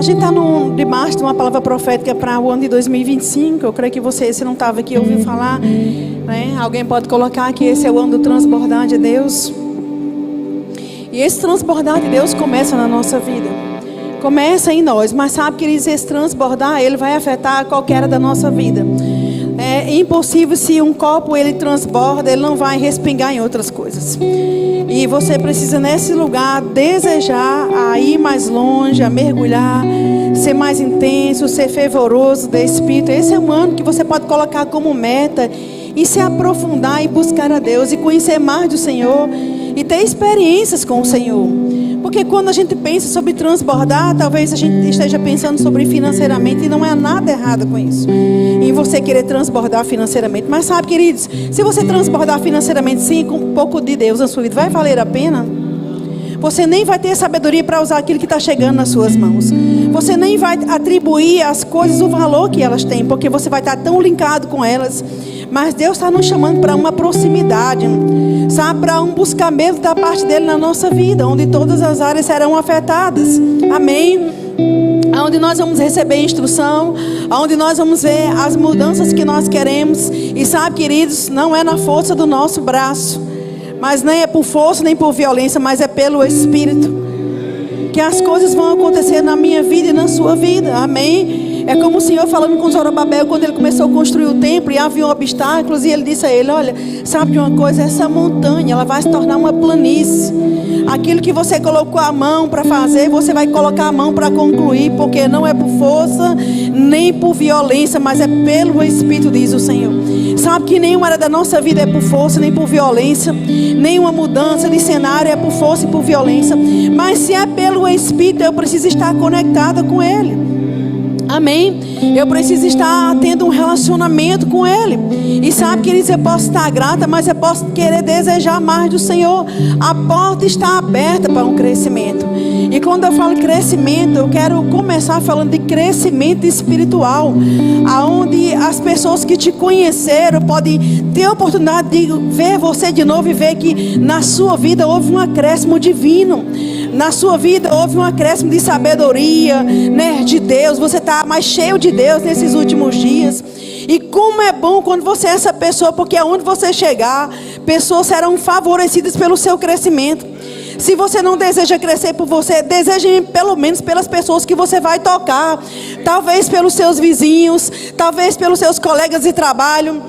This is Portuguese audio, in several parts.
gente está debaixo de uma palavra profética para o ano de 2025. Eu creio que você, se não estava aqui, ouviu falar, né? Alguém pode colocar que esse é o ano do transbordar de Deus. E esse transbordar de Deus começa na nossa vida. Começa em nós, mas sabe, queridos, esse transbordar, ele vai afetar qualquer área da nossa vida. É impossível, se um copo ele transborda, ele não vai respingar em outras coisas. E você precisa nesse lugar desejar a ir mais longe, a mergulhar, ser mais intenso, ser fervoroso do Espírito. Esse é um ano que você pode colocar como meta e se aprofundar e buscar a Deus e conhecer mais do Senhor e ter experiências com o Senhor. Porque quando a gente pensa sobre transbordar, talvez a gente esteja pensando sobre financeiramente, e não é nada errado com isso, em você querer transbordar financeiramente. Mas sabe, queridos, se você transbordar financeiramente sim, com um pouco de Deus na sua vida, vai valer a pena? Você nem vai ter sabedoria para usar aquilo que está chegando nas suas mãos. Você nem vai atribuir às coisas o valor que elas têm, porque você vai estar tão linkado com elas. Mas Deus está nos chamando para uma proximidade, sabe? Para um buscamento da parte dele na nossa vida, onde todas as áreas serão afetadas. Amém? Onde nós vamos receber instrução, onde nós vamos ver as mudanças que nós queremos. E sabe, queridos, não é na força do nosso braço, mas nem é por força nem por violência, mas é pelo Espírito que as coisas vão acontecer na minha vida e na sua vida. Amém? É como o Senhor falando com Zorobabel, quando ele começou a construir o templo e havia obstáculos, e ele disse a ele: olha, sabe de uma coisa, essa montanha, ela vai se tornar uma planície. Aquilo que você colocou a mão para fazer, você vai colocar a mão para concluir, porque não é por força nem por violência, mas é pelo Espírito, diz o Senhor. Sabe que nenhuma área da nossa vida é por força nem por violência, nenhuma mudança de cenário é por força e por violência, mas se é pelo Espírito, eu preciso estar conectada com Ele. Amém? Eu preciso estar tendo um relacionamento com Ele. E sabe, queridos, eu posso estar grata, mas eu posso querer desejar mais do Senhor. A porta está aberta para um crescimento. E quando eu falo crescimento, eu quero começar falando de crescimento espiritual, aonde as pessoas que te conheceram podem ter a oportunidade de ver você de novo e ver que na sua vida houve um acréscimo divino. Na sua vida houve um acréscimo de sabedoria, né, de Deus. Você está mais cheio de Deus nesses últimos dias. E como é bom quando você é essa pessoa, porque aonde você chegar, pessoas serão favorecidas pelo seu crescimento. Se você não deseja crescer por você, deseje pelo menos pelas pessoas que você vai tocar. Talvez pelos seus vizinhos, talvez pelos seus colegas de trabalho.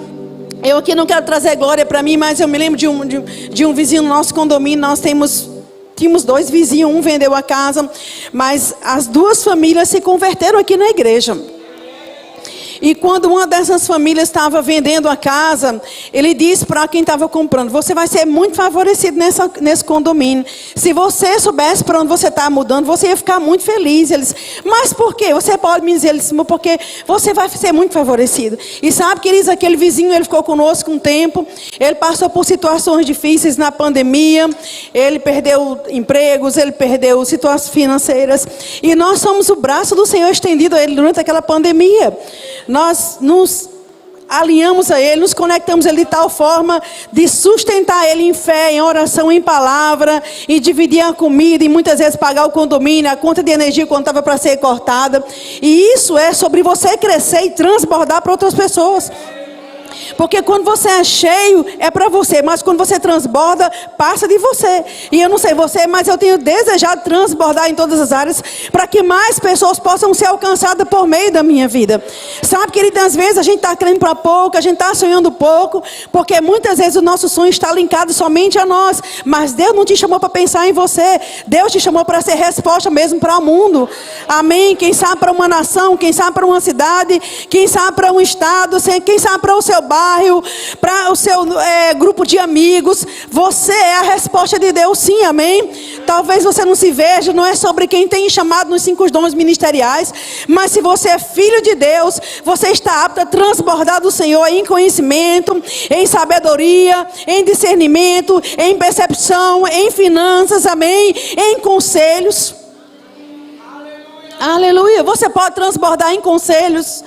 Eu aqui não quero trazer glória para mim, mas eu me lembro de um vizinho no nosso condomínio. Nós tínhamos 2 vizinhos, um vendeu a casa, mas as 2 famílias se converteram aqui na igreja. E quando uma dessas famílias estava vendendo a casa, ele disse para quem estava comprando: você vai ser muito favorecido nesse condomínio. Se você soubesse para onde você está mudando, você ia ficar muito feliz. Eles: mas por quê? Você pode me dizer? Ele disse: porque você vai ser muito favorecido. E sabe, queridos, aquele vizinho, ele ficou conosco um tempo. Ele passou por situações difíceis na pandemia. Ele perdeu empregos, ele perdeu situações financeiras. E nós somos o braço do Senhor estendido a ele durante aquela pandemia. Nós nos alinhamos a Ele, nos conectamos a Ele de tal forma de sustentar Ele em fé, em oração, em palavra, em dividir a comida e muitas vezes pagar o condomínio, a conta de energia quando estava para ser cortada. E isso é sobre você crescer e transbordar para outras pessoas. Porque quando você é cheio, é para você. Mas quando você transborda, passa de você. E eu não sei você, mas eu tenho desejado transbordar em todas as áreas, para que mais pessoas possam ser alcançadas por meio da minha vida. Sabe, querido, às vezes a gente está crendo para pouco, a gente está sonhando pouco, porque muitas vezes o nosso sonho está linkado somente a nós. Mas Deus não te chamou para pensar em você. Deus te chamou para ser resposta mesmo para o mundo. Amém? Quem sabe para uma nação, quem sabe para uma cidade, quem sabe para um estado, quem sabe para o seu bairro, para o seu grupo de amigos. Você é a resposta de Deus, sim, amém? Talvez você não se veja, não é sobre quem tem chamado nos 5 dons ministeriais, mas se você é filho de Deus, você está apto a transbordar do Senhor em conhecimento, em sabedoria, em discernimento, em percepção, em finanças, amém? Em conselhos. Aleluia. Você pode transbordar em conselhos.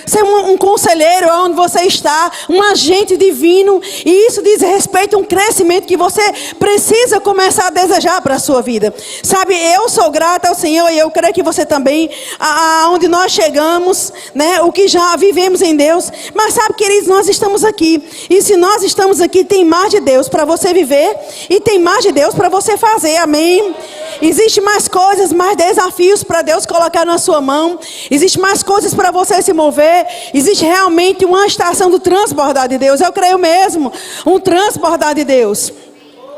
ser um conselheiro onde você está, um agente divino. E isso diz respeito a um crescimento que você precisa começar a desejar para a sua vida. Sabe, eu sou grata ao Senhor e eu creio que você também, aonde nós chegamos, né, o que já vivemos em Deus. Mas sabe, queridos, nós estamos aqui. E se nós estamos aqui, tem mais de Deus para você viver e tem mais de Deus para você fazer. Amém? Existe mais coisas, mais desafios para Deus colocar na sua mão. Existe mais coisas para você se mover. Existe realmente uma estação do transbordar de Deus. Eu creio mesmo, um transbordar de Deus.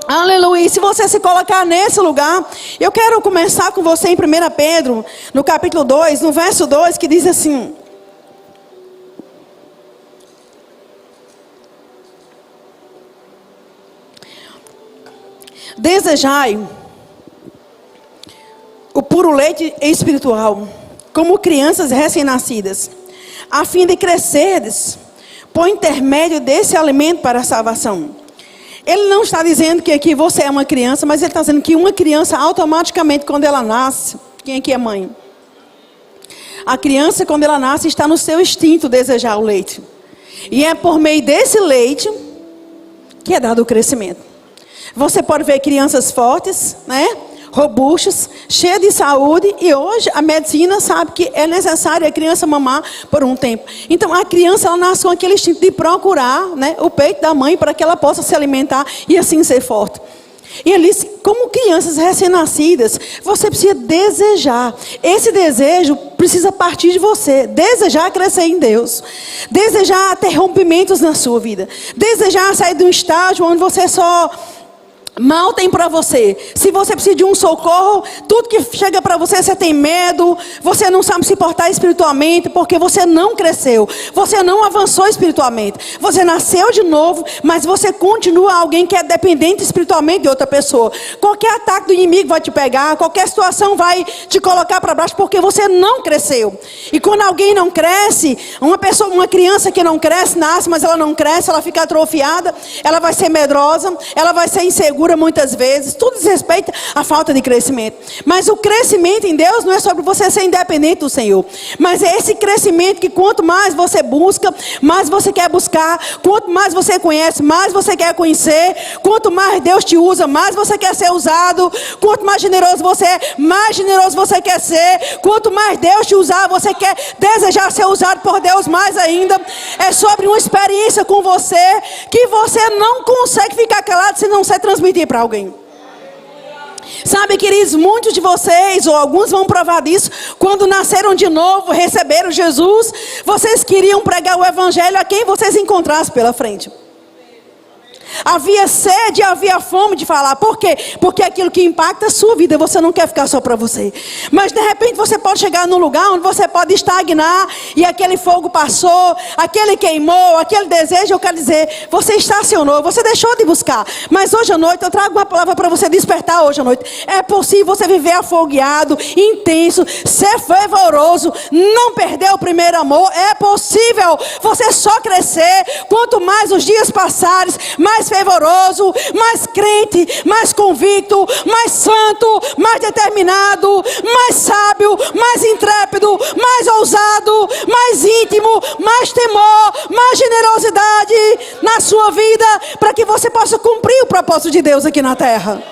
Aleluia. E se você se colocar nesse lugar, eu quero começar com você em 1 Pedro, no capítulo 2, no verso 2, que diz assim: desejai o puro leite espiritual, como crianças recém-nascidas, a fim de crescerdes por intermédio desse alimento para a salvação. Ele não está dizendo que aqui você é uma criança, mas ele está dizendo que uma criança automaticamente, quando ela nasce, quem aqui é mãe? A criança, quando ela nasce, está no seu instinto desejar o leite. E é por meio desse leite que é dado o crescimento. Você pode ver crianças fortes, né? Robustas, cheias de saúde, e hoje a medicina sabe que é necessário a criança mamar por um tempo. Então a criança, ela nasce com aquele instinto de procurar, né, o peito da mãe para que ela possa se alimentar e assim ser forte. E ele disse, como crianças recém-nascidas, você precisa desejar. Esse desejo precisa partir de você. Desejar crescer em Deus. Desejar ter rompimentos na sua vida. Desejar sair de um estágio onde você só mal tem para você. Se você precisa de um socorro, tudo que chega para você, você tem medo, você não sabe se portar espiritualmente, porque você não cresceu, você não avançou espiritualmente, você nasceu de novo, mas você continua alguém que é dependente espiritualmente de outra pessoa. Qualquer ataque do inimigo vai te pegar, qualquer situação vai te colocar para baixo, porque você não cresceu. E quando alguém não cresce, uma criança que não cresce, nasce, mas ela não cresce, ela fica atrofiada, ela vai ser medrosa, ela vai ser insegura muitas vezes. Tudo diz respeito à falta de crescimento. Mas o crescimento em Deus não é sobre você ser independente do Senhor, mas é esse crescimento que quanto mais você busca, mais você quer buscar. Quanto mais você conhece, mais você quer conhecer. Quanto mais Deus te usa, mais você quer ser usado. Quanto mais generoso você é, mais generoso você quer ser. Quanto mais Deus te usar, você quer desejar ser usado por Deus mais ainda. É sobre uma experiência com você que você não consegue ficar calado se não ser transmitido para alguém. Sabe, queridos, muitos de vocês, ou alguns vão provar disso, quando nasceram de novo, receberam Jesus, vocês queriam pregar o evangelho a quem vocês encontrassem pela frente. Havia sede, havia fome de falar. Por quê? Porque aquilo que impacta a sua vida, você não quer ficar só para você. Mas de repente você pode chegar num lugar onde você pode estagnar, e aquele fogo passou, aquele queimou, aquele desejo, eu quero dizer, você estacionou, você deixou de buscar. Mas hoje à noite eu trago uma palavra para você despertar hoje à noite. É possível você viver afogueado, intenso, ser fervoroso, não perder o primeiro amor. É possível você só crescer. Quanto mais os dias passarem, mais fervoroso, mais crente, mais convicto, mais santo, mais determinado, mais sábio, mais intrépido, mais ousado, mais íntimo, mais temor, mais generosidade na sua vida, para que você possa cumprir o propósito de Deus aqui na terra.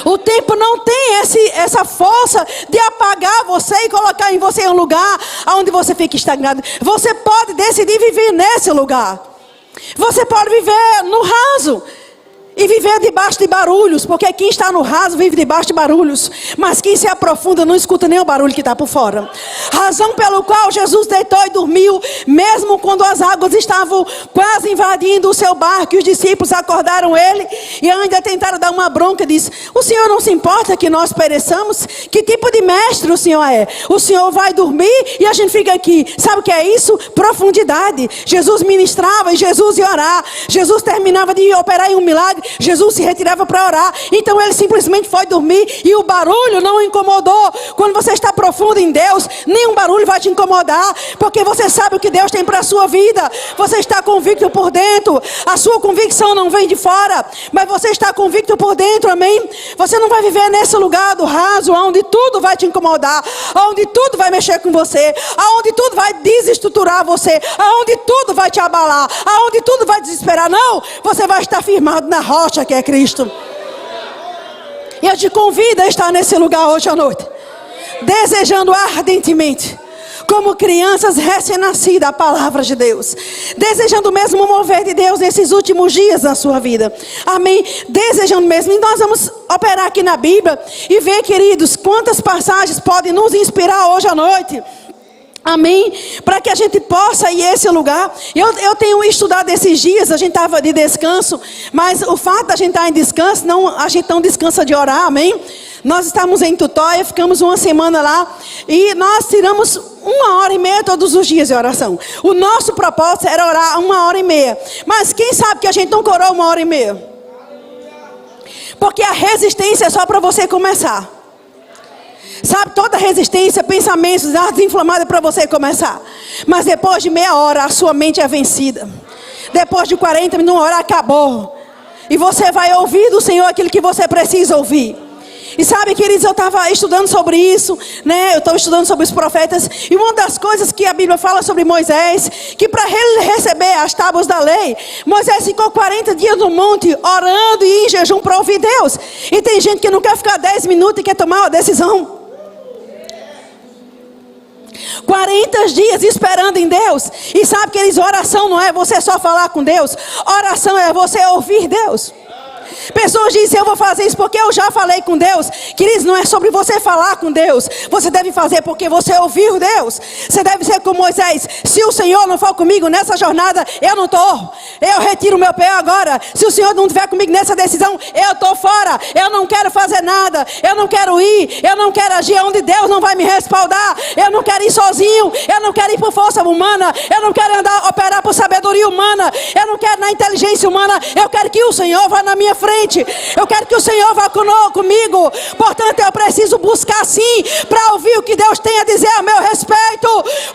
O tempo não tem essa força de apagar você e colocar em você um lugar onde você fica estagnado. Você pode decidir viver nesse lugar. Você pode viver no raso e viver debaixo de barulhos, porque quem está no raso vive debaixo de barulhos, mas quem se aprofunda não escuta nem o barulho que está por fora. Razão pelo qual Jesus deitou e dormiu, mesmo quando as águas estavam quase invadindo o seu barco, e os discípulos acordaram ele e ainda tentaram dar uma bronca. Disse: o Senhor não se importa que nós pereçamos? Que tipo de mestre o Senhor é? O Senhor vai dormir e a gente fica aqui. Sabe o que é isso? Profundidade. Jesus ministrava e Jesus ia orar. Jesus terminava de operar em um milagre Jesus se retirava para orar. Então ele simplesmente foi dormir e o barulho não o incomodou. Quando você está profundo em Deus, nenhum barulho vai te incomodar, porque você sabe o que Deus tem para a sua vida. Você está convicto por dentro. A sua convicção não vem de fora, mas você está convicto por dentro, amém? Você não vai viver nesse lugar do raso, onde tudo vai te incomodar, onde tudo vai mexer com você, onde tudo vai desestruturar você, onde tudo vai te abalar, onde tudo vai desesperar. Não, você vai estar firmado na rocha que é Cristo. E eu te convido a estar nesse lugar hoje à noite, desejando ardentemente, como crianças recém-nascidas, a palavra de Deus, desejando mesmo o mover de Deus nesses últimos dias da sua vida, amém? Desejando mesmo. E nós vamos operar aqui na Bíblia e ver, queridos, quantas passagens podem nos inspirar hoje à noite, amém? Para que a gente possa ir a esse lugar. Eu tenho estudado esses dias, a gente estava de descanso, mas o fato da gente estar em descanso, a gente não descansa de orar, amém? Nós estamos em Tutóia, ficamos uma semana lá e nós tiramos 1h30 todos os dias de oração. O nosso propósito era orar 1h30. Mas quem sabe que a gente não orou 1h30? Porque a resistência é só para você começar. Sabe, toda resistência, pensamentos, artes inflamadas para você começar. Mas depois de meia hora, a sua mente é vencida. Depois de 40 minutos, uma hora acabou. E você vai ouvir do Senhor aquilo que você precisa ouvir. E sabe, queridos, eu estava estudando sobre isso, né? Eu estou estudando sobre os profetas. E uma das coisas que a Bíblia fala sobre Moisés, que para ele receber as tábuas da lei, Moisés ficou 40 dias no monte, orando e em jejum para ouvir Deus. E tem gente que não quer ficar 10 minutos e quer tomar uma decisão. 40 dias esperando em Deus. E sabe, queridos, oração não é você só falar com Deus. Oração é você ouvir Deus. Pessoas dizem, eu vou fazer isso porque eu já falei com Deus. Queridos, não é sobre você falar com Deus. Você deve fazer porque você ouviu Deus. Você deve ser como Moisés. Se o Senhor não for comigo nessa jornada, eu não estou. Eu retiro o meu pé agora. Se o Senhor não estiver comigo nessa decisão, eu estou fora. Eu não quero fazer nada. Eu não quero ir. Eu não quero agir onde Deus não vai me respaldar. Eu não quero ir sozinho. Eu não quero ir por força humana. Eu não quero operar por sabedoria humana. Eu não quero na inteligência humana. Eu quero que o Senhor vá na minha frente. Eu quero que o Senhor vá comigo. Portanto, eu preciso buscar sim, para ouvir o que Deus tem a dizer a meu respeito.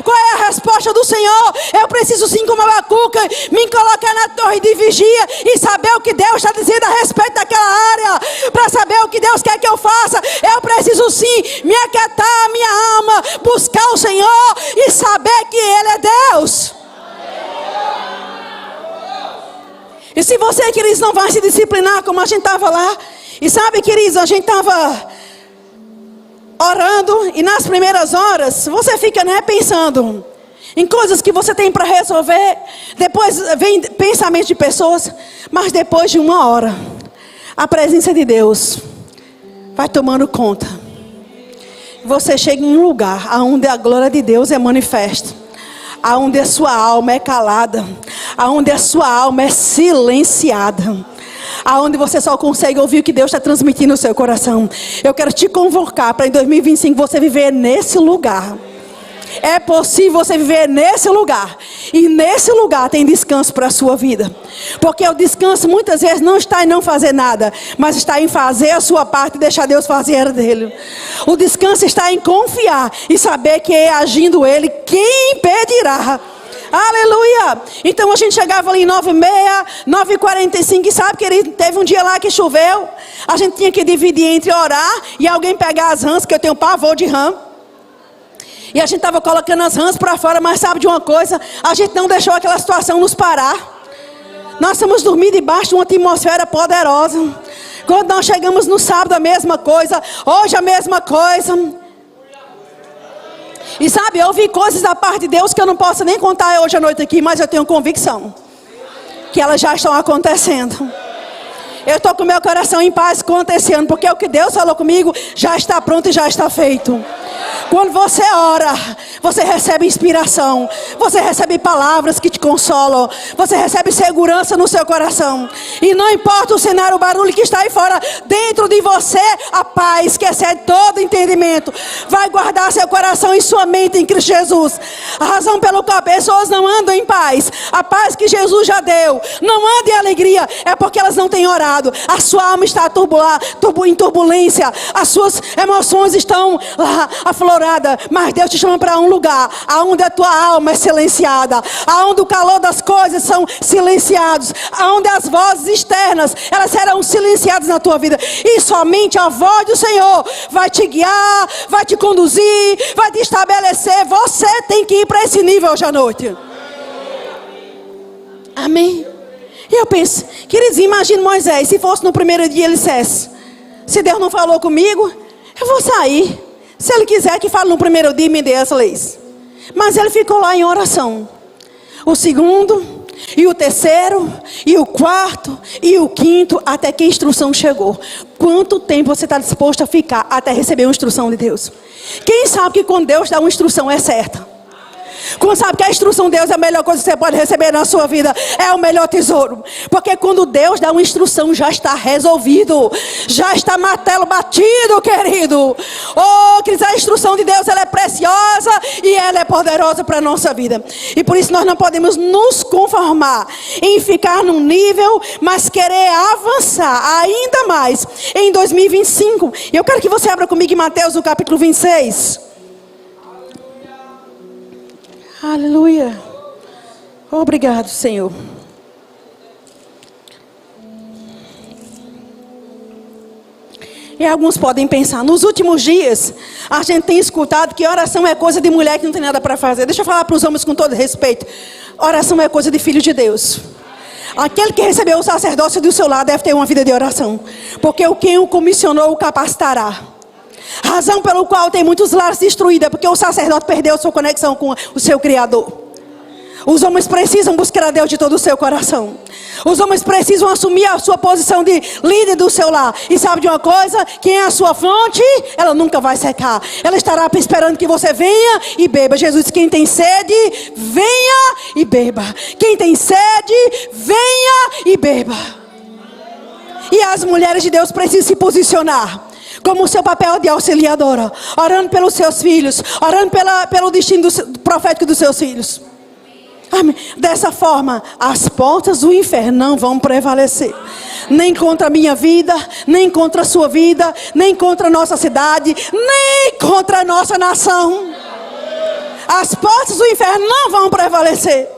Qual é a resposta do Senhor? Eu preciso sim, como Abacuque, me colocar na torre de vigia e saber o que Deus está dizendo a respeito daquela área. Para saber o que Deus quer que eu faça, eu preciso sim me aquietar a minha alma, buscar o Senhor e saber que Ele é Deus. E se você, queridos, não vai se disciplinar como a gente estava lá. E sabe, queridos, a gente estava orando. E nas primeiras horas, você fica, né, pensando em coisas que você tem para resolver. Depois vem pensamento de pessoas. Mas depois de uma hora, a presença de Deus vai tomando conta. Você chega em um lugar onde a glória de Deus é manifesta. Aonde a sua alma é calada, aonde a sua alma é silenciada, aonde você só consegue ouvir o que Deus está transmitindo no seu coração. Eu quero te convocar para em 2025 você viver nesse lugar. É possível você viver nesse lugar. E nesse lugar tem descanso para a sua vida. Porque o descanso muitas vezes não está em não fazer nada, mas está em fazer a sua parte e deixar Deus fazer a dele. O descanso está em confiar e saber que é agindo Ele, quem impedirá? Aleluia! Então a gente chegava ali em 9h30, 9h45 e sabe, querido, teve um dia lá que choveu. A gente tinha que dividir entre orar e alguém pegar as rãs, que eu tenho pavor de rã. E a gente estava colocando as rãs para fora, mas sabe de uma coisa? A gente não deixou aquela situação nos parar. Nós estamos dormindo debaixo de uma atmosfera poderosa. Quando nós chegamos no sábado, a mesma coisa. Hoje a mesma coisa. E sabe, eu vi coisas da parte de Deus que eu não posso nem contar hoje à noite aqui, mas eu tenho convicção que elas já estão acontecendo. Eu estou com meu coração em paz acontecendo, porque o que Deus falou comigo já está pronto e já está feito. Quando você ora, você recebe inspiração, você recebe palavras que te consolam, você recebe segurança no seu coração. E não importa o cenário, o barulho que está aí fora, dentro de você, a paz que excede todo entendimento vai guardar seu coração e sua mente em Cristo Jesus. A razão pela qual pessoas não andam em paz, a paz que Jesus já deu, não andam em alegria, é porque elas não têm orado. A sua alma está em turbulência, as suas emoções estão lá afloradas. Mas Deus te chama para um lugar onde a tua alma é silenciada, onde o calor das coisas são silenciados, onde as vozes externas elas serão silenciadas na tua vida, e somente a voz do Senhor vai te guiar, vai te conduzir, vai te estabelecer. Você tem que ir para esse nível hoje à noite. Amém? E eu penso, queridos, imagine Moisés, se fosse no primeiro dia ele dissesse: se Deus não falou comigo, eu vou sair. Se ele quiser que fale no primeiro dia, me dê as leis. Mas ele ficou lá em oração. O segundo, e o terceiro, e o quarto, e o quinto, até que a instrução chegou. Quanto tempo você está disposto a ficar até receber uma instrução de Deus? Quem sabe que quando Deus dá uma instrução é certa? Quando sabe que a instrução de Deus é a melhor coisa que você pode receber na sua vida, é o melhor tesouro. Porque quando Deus dá uma instrução, já está resolvido, já está martelo batido, querido. Oh, queridos, a instrução de Deus, ela é preciosa e ela é poderosa para a nossa vida. E por isso nós não podemos nos conformar em ficar num nível, mas querer avançar ainda mais em 2025. E eu quero que você abra comigo em Mateus, no capítulo 26. Aleluia. Obrigado, Senhor. E alguns podem pensar, nos últimos dias, a gente tem escutado que oração é coisa de mulher que não tem nada para fazer. Deixa eu falar para os homens com todo respeito. Oração é coisa de filho de Deus. Aquele que recebeu o sacerdócio do seu lado deve ter uma vida de oração. Porque quem o comissionou o capacitará. Razão pelo qual tem muitos lares destruídos é porque o sacerdote perdeu sua conexão com o seu Criador. Os homens precisam buscar a Deus de todo o seu coração. Os homens precisam assumir a sua posição de líder do seu lar. E sabe de uma coisa? Quem é a sua fonte, ela nunca vai secar. Ela estará esperando que você venha e beba. Jesus disse: quem tem sede, venha e beba. Quem tem sede, venha e beba. E as mulheres de Deus precisam se posicionar como o seu papel de auxiliadora, orando pelos seus filhos, orando pelo destino profético dos seus filhos. Amém. Dessa forma, as portas do inferno não vão prevalecer. Nem contra a minha vida, nem contra a sua vida, nem contra a nossa cidade, nem contra a nossa nação. As portas do inferno não vão prevalecer.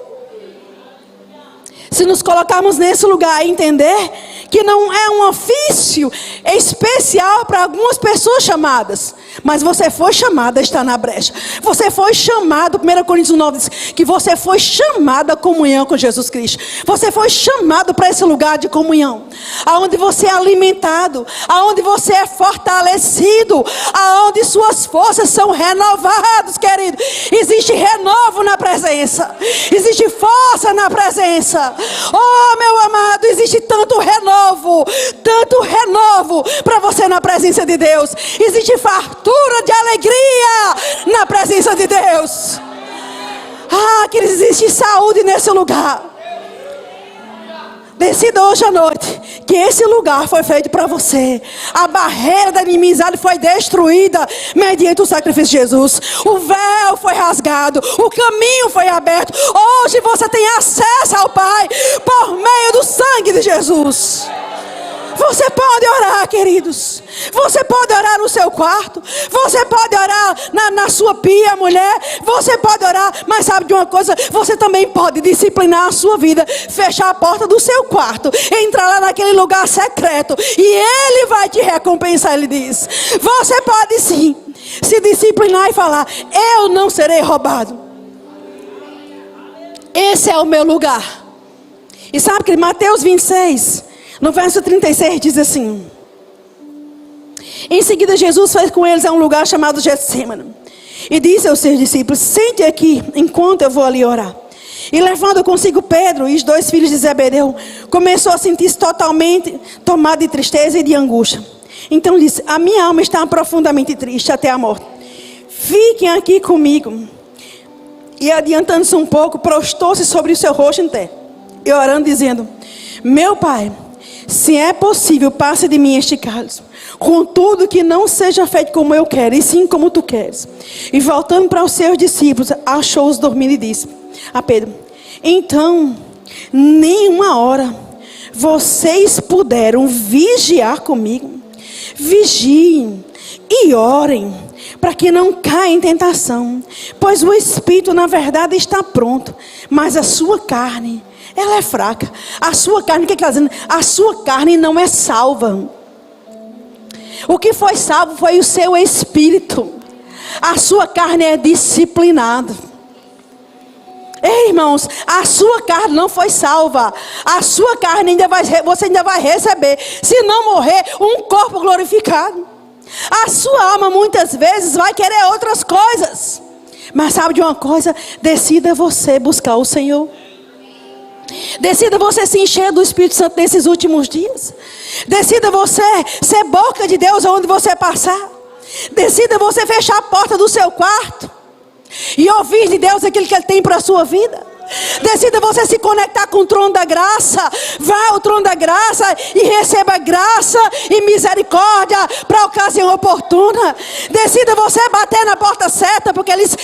Se nos colocarmos nesse lugar e entender que não é um ofício especial para algumas pessoas chamadas, mas você foi chamado a estar na brecha. Você foi chamado, 1 Coríntios 9 diz que você foi chamado à comunhão com Jesus Cristo. Você foi chamado para esse lugar de comunhão, aonde você é alimentado, aonde você é fortalecido, aonde suas forças são renovadas, querido. Existe renovo na presença, existe força na presença. Oh, meu amado, existe tanto renovo para você na presença de Deus. Existe fartura de alegria na presença de Deus. Que existe saúde nesse lugar. Decida hoje à noite que esse lugar foi feito para você. A barreira da inimizade foi destruída mediante o sacrifício de Jesus. O véu foi rasgado, o caminho foi aberto. Hoje você tem acesso ao Pai por meio do sangue de Jesus. Você pode orar, queridos. Você pode orar no seu quarto. Você pode orar na sua pia, mulher. Você pode orar, mas sabe de uma coisa? Você também pode disciplinar a sua vida. Fechar a porta do seu quarto. Entrar lá naquele lugar secreto. E Ele vai te recompensar, Ele diz. Você pode sim se disciplinar e falar: eu não serei roubado. Esse é o meu lugar. E sabe que Mateus 26... no verso 36 diz assim: em seguida Jesus foi com eles a um lugar chamado Getsêmani e disse aos seus discípulos: sente aqui enquanto eu vou ali orar. E levando consigo Pedro e os 2 filhos de Zebedeu, começou a sentir-se totalmente tomado de tristeza e de angústia. Então disse: a minha alma está profundamente triste até a morte. fiquem aqui comigo. E adiantando-se um pouco, prostou-se sobre o seu rosto em terra, e orando, dizendo: meu Pai, se é possível, passe de mim este cálice. Contudo, que não seja feito como eu quero, e sim como tu queres. E voltando para os seus discípulos, achou-os dormindo e disse a Pedro: então, nem uma hora vocês puderam vigiar comigo? Vigiem e orem, para que não caia em tentação. Pois o espírito, na verdade, está pronto, mas a sua carne, ela é fraca. A sua carne, o que está dizendo? A sua carne não é salva. O que foi salvo foi o seu espírito. A sua carne é disciplinada. Ei, irmãos, a sua carne não foi salva. A sua carne você ainda vai receber, se não morrer, um corpo glorificado. A sua alma muitas vezes vai querer outras coisas. Mas sabe de uma coisa? Decida você buscar o Senhor. Decida você se encher do Espírito Santo nesses últimos dias. Decida você ser boca de Deus onde você passar. Decida você fechar a porta do seu quarto e ouvir de Deus aquilo que Ele tem para a sua vida. Decida você se conectar com o trono da graça. Vá ao trono da graça e receba graça e misericórdia para a ocasião oportuna. Decida você bater na porta certa, porque eles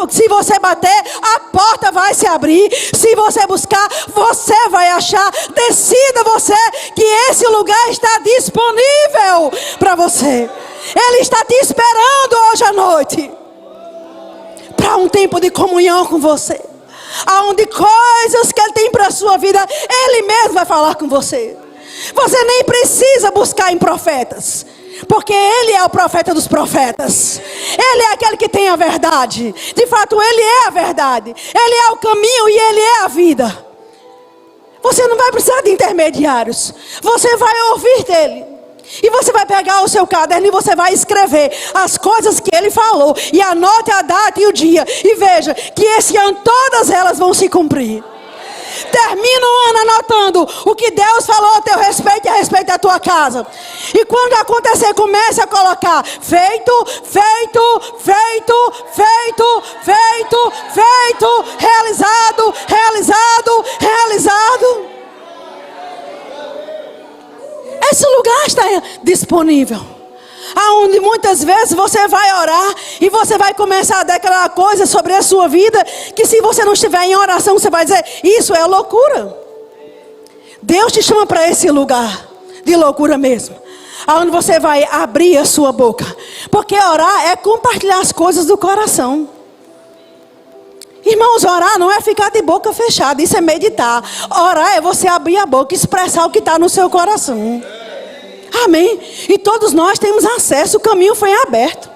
se você bater, a porta vai se abrir. Se você buscar, você vai achar. Decida você que esse lugar está disponível para você. Ele está te esperando hoje à noite para um tempo de comunhão com você, aonde coisas que Ele tem para a sua vida, Ele mesmo vai falar com você. Você nem precisa buscar em profetas, porque Ele é o profeta dos profetas. Ele é aquele que tem a verdade. De fato, Ele é a verdade. Ele é o caminho e Ele é a vida. Você não vai precisar de intermediários. Você vai ouvir dEle. E você vai pegar o seu caderno e você vai escrever as coisas que Ele falou. E anote a data e o dia. E veja que esse ano todas elas vão se cumprir. Termina o ano anotando o que Deus falou a teu respeito e a respeito da tua casa. E quando acontecer, comece a colocar: feito, feito, feito, feito, feito, feito, realizado, realizado, realizado. Esse lugar está disponível, aonde muitas vezes você vai orar e você vai começar a declarar coisas sobre a sua vida, que se você não estiver em oração, você vai dizer: isso é loucura. Deus te chama para esse lugar de loucura mesmo, aonde você vai abrir a sua boca, porque orar é compartilhar as coisas do coração. Irmãos, orar não é ficar de boca fechada, isso é meditar. Orar é você abrir a boca e expressar o que está no seu coração. Amém? E todos nós temos acesso, o caminho foi aberto.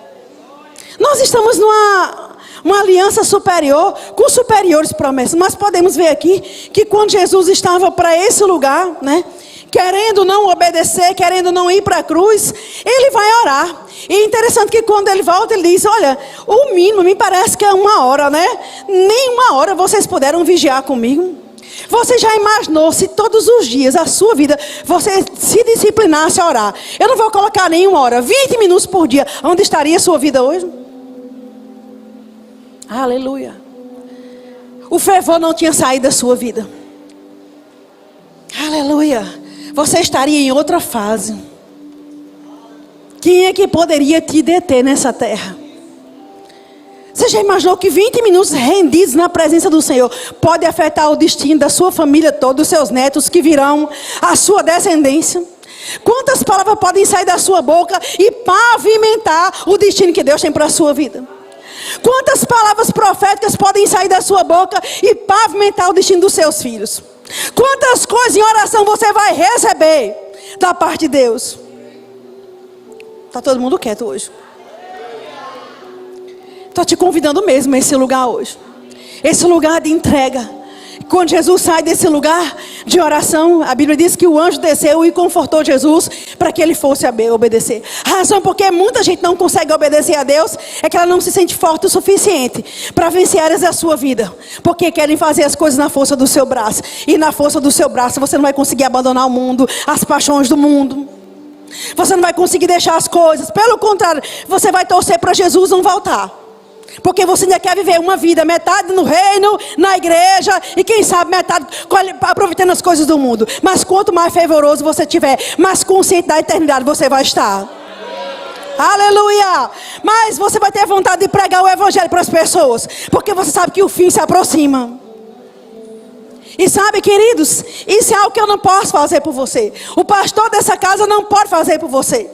Nós estamos numa aliança superior, com superiores promessas. Mas podemos ver aqui que quando Jesus estava para esse lugar, né, querendo não obedecer, querendo não ir para a cruz, Ele vai orar. E é interessante que quando Ele volta, Ele diz: olha, o mínimo me parece que é 1 hora, né? Nem 1 hora vocês puderam vigiar comigo. Você já imaginou se todos os dias a sua vida você se disciplinasse a orar? Eu não vou colocar nem 1 hora, 20 minutos por dia. Onde estaria a sua vida hoje? Aleluia. O fervor não tinha saído da sua vida. Aleluia. Você estaria em outra fase. Quem é que poderia te deter nessa terra? Você já imaginou que 20 minutos rendidos na presença do Senhor pode afetar o destino da sua família toda, dos seus netos que virão, a sua descendência? Quantas palavras podem sair da sua boca e pavimentar o destino que Deus tem para a sua vida? Quantas palavras proféticas podem sair da sua boca e pavimentar o destino dos seus filhos? Quantas coisas em oração você vai receber da parte de Deus? Está todo mundo quieto hoje. Estou te convidando mesmo a esse lugar hoje. Esse lugar de entrega. Quando Jesus sai desse lugar de oração, a Bíblia diz que o anjo desceu e confortou Jesus para que ele fosse obedecer. A razão por que muita gente não consegue obedecer a Deus é que ela não se sente forte o suficiente para vencer áreas da sua vida. Porque querem fazer as coisas na força do seu braço. E na força do seu braço você não vai conseguir abandonar o mundo, as paixões do mundo. Você não vai conseguir deixar as coisas. Pelo contrário, você vai torcer para Jesus não voltar. Porque você ainda quer viver uma vida, metade no reino, na igreja, e quem sabe metade aproveitando as coisas do mundo. Mas quanto mais fervoroso você tiver, mais consciente da eternidade você vai estar. Aleluia! Mas você vai ter vontade de pregar o evangelho para as pessoas, porque você sabe que o fim se aproxima. E sabe, queridos, isso é algo que eu não posso fazer por você. O pastor dessa casa não pode fazer por você.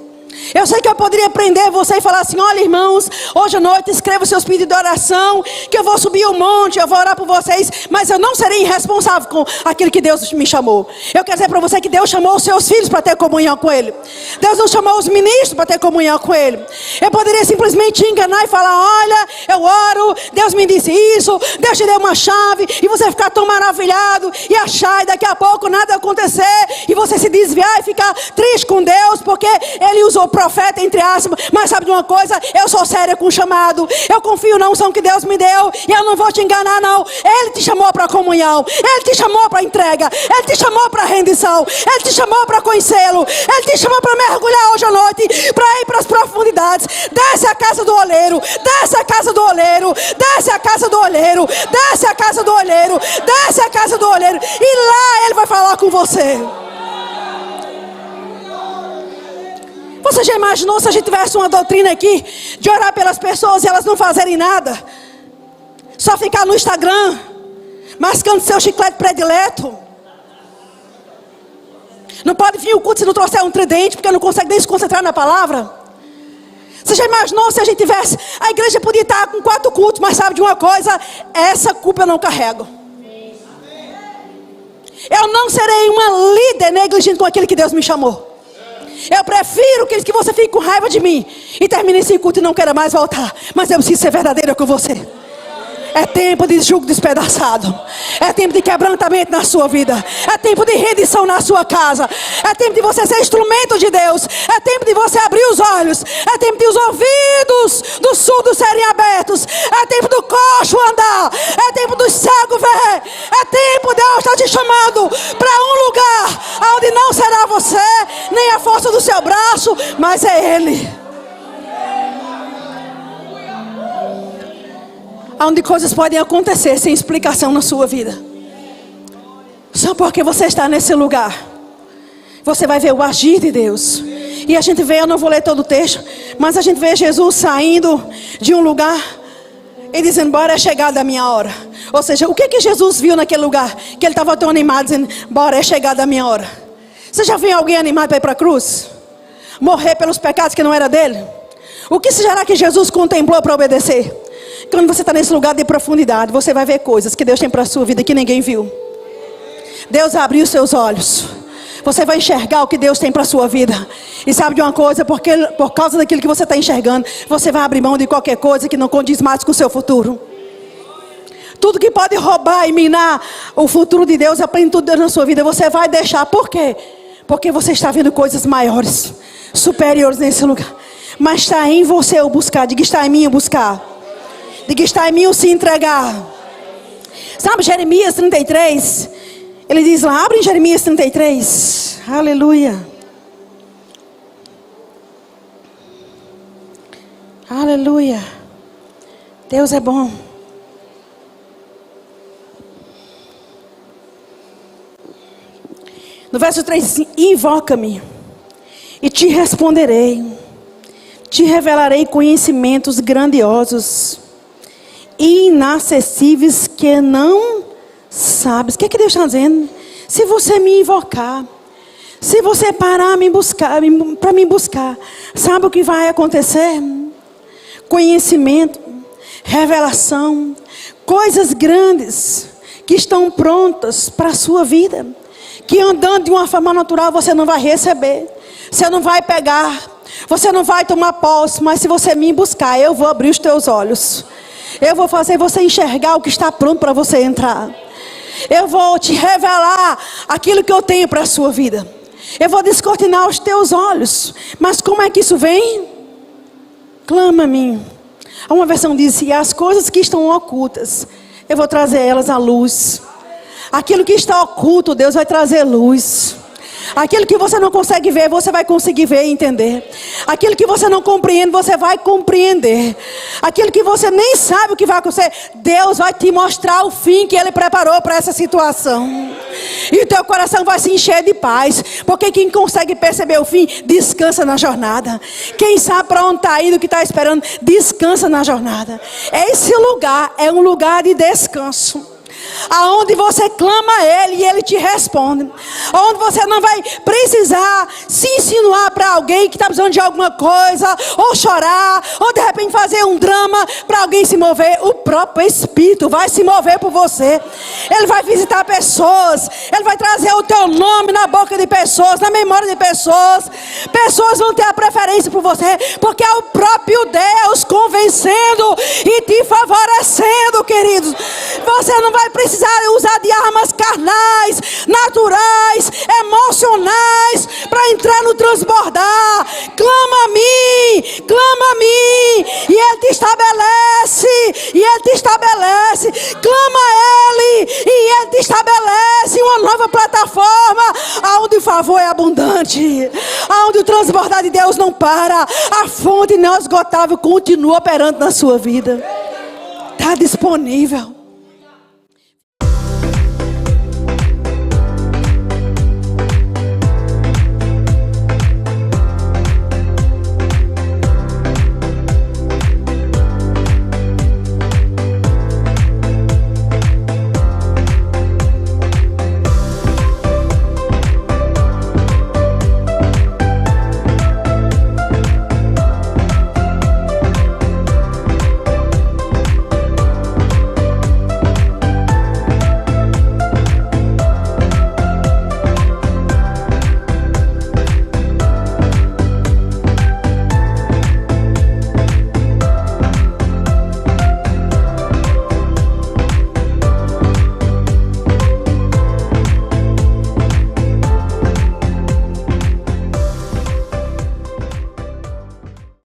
Eu sei que eu poderia prender você e falar assim: olha, irmãos, hoje à noite escreva os seus pedidos de oração, que eu vou subir um monte, eu vou orar por vocês. Mas eu não serei irresponsável com aquilo que Deus me chamou. Eu quero dizer para você que Deus chamou os seus filhos para ter comunhão com Ele. Deus não chamou os ministros para ter comunhão com Ele. Eu poderia simplesmente te enganar e falar: olha, eu oro, Deus me disse isso, Deus te deu uma chave, e você ficar tão maravilhado e achar, e daqui a pouco nada acontecer, e você se desviar e ficar triste com Deus, porque Ele usou profeta, entre aspas. Mas sabe de uma coisa? Eu sou séria com o chamado. Eu confio na unção que Deus me deu, e eu não vou te enganar não. Ele te chamou para comunhão, Ele te chamou para entrega, Ele te chamou para rendição, Ele te chamou para conhecê-lo, Ele te chamou para mergulhar hoje à noite, para ir para as profundidades. Desce a casa do oleiro, desce a casa do oleiro, desce a casa do oleiro, desce a casa do oleiro, desce a casa do oleiro, e lá Ele vai falar com você. Você já imaginou se a gente tivesse uma doutrina aqui de orar pelas pessoas e elas não fazerem nada? Só ficar no Instagram, mascando seu chiclete predileto? Não pode vir o culto se não trouxer um tridente, porque não consegue nem se concentrar na palavra? Você já imaginou se a gente tivesse... A igreja podia estar com 4 cultos, mas sabe de uma coisa? Essa culpa eu não carrego. Eu não serei uma líder negligente com aquele que Deus me chamou. Eu prefiro que você fique com raiva de mim e termine esse culto e não queira mais voltar. Mas eu preciso ser verdadeira com você. É tempo de jugo despedaçado. É tempo de quebrantamento na sua vida. É tempo de rendição na sua casa. É tempo de você ser instrumento de Deus. É tempo de você abrir os olhos. É tempo de os ouvidos dos surdos serem abertos. É tempo do coxo andar. É tempo do cego ver. É tempo de Deus estar te chamando para um lugar onde não será você, nem a força do seu braço, mas é Ele. Onde coisas podem acontecer sem explicação na sua vida. Só porque você está nesse lugar, você vai ver o agir de Deus. E a gente vê, eu não vou ler todo o texto, mas a gente vê Jesus saindo de um lugar e dizendo: bora, é chegada a minha hora. Ou seja, o que Jesus viu naquele lugar? Que ele estava tão animado, dizendo: bora, é chegada a minha hora. Você já viu alguém animado para ir para a cruz? Morrer pelos pecados que não era dele? O que será que Jesus contemplou para obedecer? Quando você está nesse lugar de profundidade, você vai ver coisas que Deus tem para a sua vida que ninguém viu. Deus abriu os seus olhos. Você vai enxergar o que Deus tem para a sua vida. E sabe de uma coisa? Porque por causa daquilo que você está enxergando, você vai abrir mão de qualquer coisa que não condiz mais com o seu futuro. Tudo que pode roubar e minar o futuro de Deus, a plenitude de Deus na sua vida, você vai deixar. Por quê? Porque você está vendo coisas maiores, superiores nesse lugar. Mas está em você o buscar. Diga: está em mim o buscar. Diga: está em mim o se entregar. Sabe Jeremias 33? Ele diz lá, abre em Jeremias 33. Aleluia. Aleluia. Deus é bom. No verso 3 diz assim: invoca-me e te responderei. Te revelarei conhecimentos grandiosos, inacessíveis, que não sabes. O que Deus está dizendo? Se você me invocar, se você parar para me buscar, sabe o que vai acontecer? Conhecimento, revelação, coisas grandes que estão prontas para a sua vida, que andando de uma forma natural você não vai receber, você não vai pegar, você não vai tomar posse. Mas se você me buscar, eu vou abrir os teus olhos. Eu vou fazer você enxergar o que está pronto para você entrar. Eu vou te revelar aquilo que eu tenho para a sua vida. Eu vou descortinar os teus olhos. Mas como é que isso vem? Clama a mim. Uma versão diz: e as coisas que estão ocultas, eu vou trazer elas à luz. Aquilo que está oculto, Deus vai trazer luz. Aquilo que você não consegue ver, você vai conseguir ver e entender. Aquilo que você não compreende, você vai compreender. Aquilo que você nem sabe o que vai acontecer, Deus vai te mostrar o fim que Ele preparou para essa situação. E o teu coração vai se encher de paz. Porque quem consegue perceber o fim, descansa na jornada. Quem sabe para onde está indo, o que está esperando, descansa na jornada. Esse lugar é um lugar de descanso. Aonde você clama a Ele e Ele te responde. Onde você não vai precisar se insinuar para alguém que está precisando de alguma coisa, ou chorar, ou de repente fazer um drama para alguém se mover. O próprio Espírito vai se mover por você. Ele vai visitar pessoas. Ele vai trazer o teu nome na boca de pessoas, na memória de pessoas. Pessoas vão ter a preferência por você, porque é o próprio Deus convencendo e te favorecendo, queridos. Você não vai precisar usar de armas carnais, naturais, emocionais, para entrar no transbordar. Clama a mim, e Ele te estabelece, clama a Ele, e Ele te estabelece uma nova plataforma, onde o favor é abundante, onde o transbordar de Deus não para, a fonte inesgotável continua operando na sua vida. Está disponível.